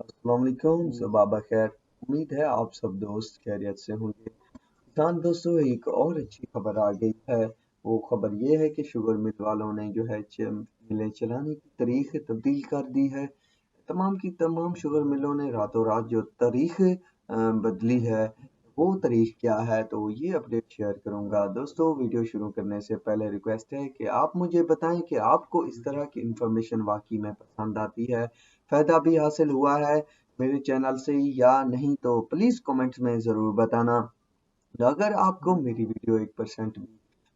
अस्सलाम वालेकुम, सुबह बखैर। उम्मीद है आप सब दोस्त खैरियत से होंगे। किसान दोस्तों, एक और अच्छी खबर आ गई है। वो खबर ये है कि शुगर मिल वालों ने जो है मिलें चलाने की तारीख तब्दील कर दी है। तमाम की तमाम शुगर मिलों ने रातों रात जो तारीख बदली है, वो तारीख क्या है, तो ये अपडेट शेयर करूंगा। दोस्तों, वीडियो शुरू करने से पहले रिक्वेस्ट है कि आप मुझे बताएं कि आपको इस तरह की इंफॉर्मेशन वाकई में पसंद आती है, फायदा भी हासिल हुआ है मेरे चैनल से या नहीं, तो प्लीज कमेंट्स में जरूर बताना। अगर आपको मेरी वीडियो 1% भी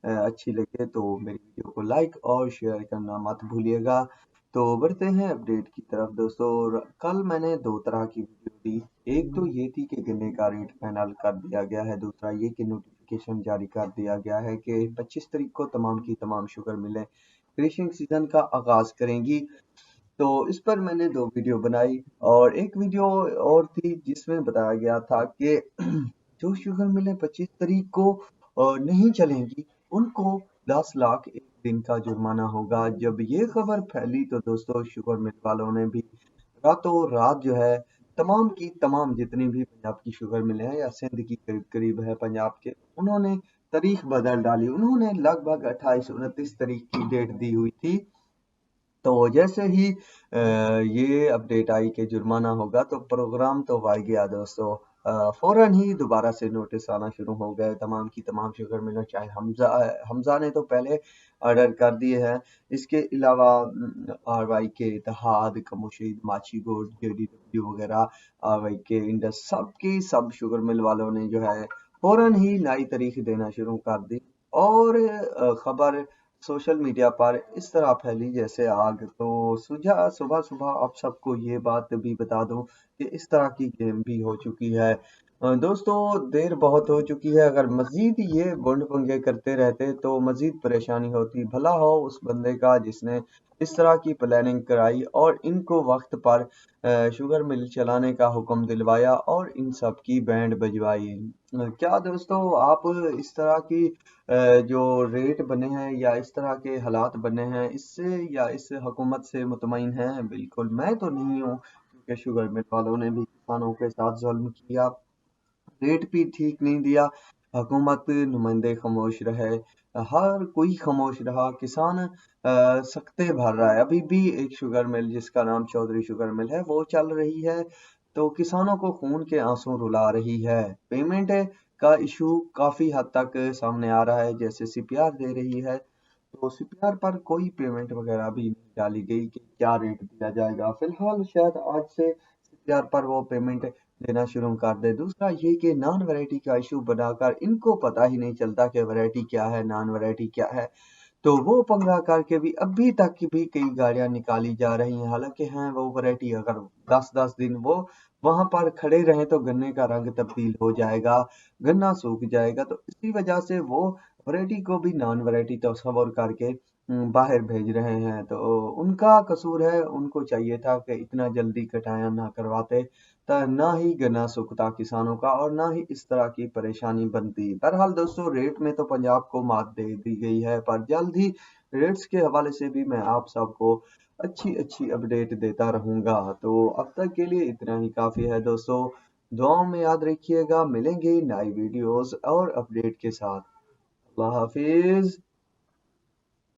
अच्छी लगे तो मेरी वीडियो को लाइक और शेयर करना मत भूलिएगा। तो बढ़ते हैं अपडेट की तरफ। दोस्तों, कल मैंने दो तरह की वीडियो दी। एक तो ये थी कि गन्ने का रेट फाइनल कर दिया गया है, दूसरा ये कि नोटिफिकेशन जारी कर दिया गया है कि 25 तारीख को तमाम की तमाम शुगर मिलें क्रशिंग सीजन का आगाज करेंगी। तो इस पर मैंने दो वीडियो बनाई, और एक वीडियो और थी जिसमें बताया गया था कि जो शुगर मिलें 25 तारीख को नहीं चलेंगी, उनको 10 लाख एक दिन का जुर्माना होगा। जब ये खबर फैली तो दोस्तों, शुगर मिल वालों ने भी रातों रात जो है तमाम की तमाम जितनी भी पंजाब की शुगर मिलें हैं या सिंध की करीब करीब है पंजाब के, उन्होंने तारीख बदल डाली। उन्होंने लगभग 28-29 तारीख की डेट दी हुई थी। तो जैसे ही ये अपडेट आई कि जुर्माना होगा, तो प्रोग्राम तो वाई गया दोस्तों। फौरन ही दोबारा से नोटिस आना शुरू हो गए तमाम की तमाम शुगर मिलों। चाहे हमजा हमजा ने तो पहले ऑर्डर कर दिए हैं, इसके अलावा आरवाई के इत्तेहाद, कमोशीद, माचीगोड, जेडीडब्ल्यू वगैरह, आरवाई के इंडस, सबकी सब शुगर मिल वालों ने जो है फौरन ही नई तारीख देना शुरू कर दी। और खबर सोशल मीडिया पर इस तरह फैली जैसे आग। तो सुबह सुबह सुबह आप सबको ये बात भी बता दूं कि इस तरह की गेम भी हो चुकी है। दोस्तों, देर बहुत हो चुकी है। अगर मजीद ये गुंड पंगे करते रहते तो मजीद परेशानी होती। भला हो उस बंदे का जिसने इस तरह की प्लानिंग कराई और इनको वक्त पर शुगर मिल चलाने का हुक्म दिलवाया और इन सब की बैंड बजवाई। क्या दोस्तों, आप इस तरह की जो रेट बने हैं या इस तरह के हालात बने हैं, इससे या इस हुकूमत से मुतमईन हैं? बिल्कुल मैं तो नहीं हूँ, क्योंकि शुगर मिल वालों ने भी किसानों के साथ जुल्म किया, रेट भी ठीक नहीं दिया, हुकूमत नुमाइंदे खामोश रहे, हर कोई खामोश रहा। किसान सख्ते भर रहा है। अभी भी एक शुगर मिल जिसका नाम चौधरी शुगर मिल है वो चल रही है, तो किसानों को खून के आंसू रुला रही है। पेमेंट का इशू काफी हद तक सामने आ रहा है, जैसे सीपीआर दे रही है, तो सीपीआर पर कोई पेमेंट वगैरह भी नहीं डाली गई कि क्या रेट दिया जाएगा। फिलहाल शायद आज से सीपीआर पर वो पेमेंट देना शुरू कर दे। दूसरा ये कि नॉन वैरायटी का इशू बनाकर इनको पता ही नहीं चलता कि वैरायटी क्या है, नॉन वैरायटी क्या है, तो वो पंगा करके भी अभी तक की भी कई गाड़ियां निकाली जा रही हैं। हालांकि हैं वो वैरायटी, अगर 10-10 दिन वो वहां पर खड़े रहें तो गन्ने का रंग तब्दील हो जाएगा, गन्ना सूख जाएगा। तो इसी वजह से वो वैरायटी को भी नॉन वैरायटी तस्वर करके बाहर भेज रहे हैं। तो उनका कसूर है, उनको चाहिए था कि इतना जल्दी कटाया ना करवाते, ना ही गन्ना सूखता किसानों का और ना ही इस तरह की परेशानी बनती। बहरहाल दोस्तों, रेट में तो पंजाब को मात दे दी गई है, पर जल्द ही रेट्स के हवाले से भी मैं आप सबको अच्छी अच्छी अपडेट देता रहूंगा। तो अब तक के लिए इतना ही काफी है दोस्तों। दुआओं में याद रखिएगा। मिलेंगे नई वीडियोस और अपडेट के साथ। अल्लाह हाफिज।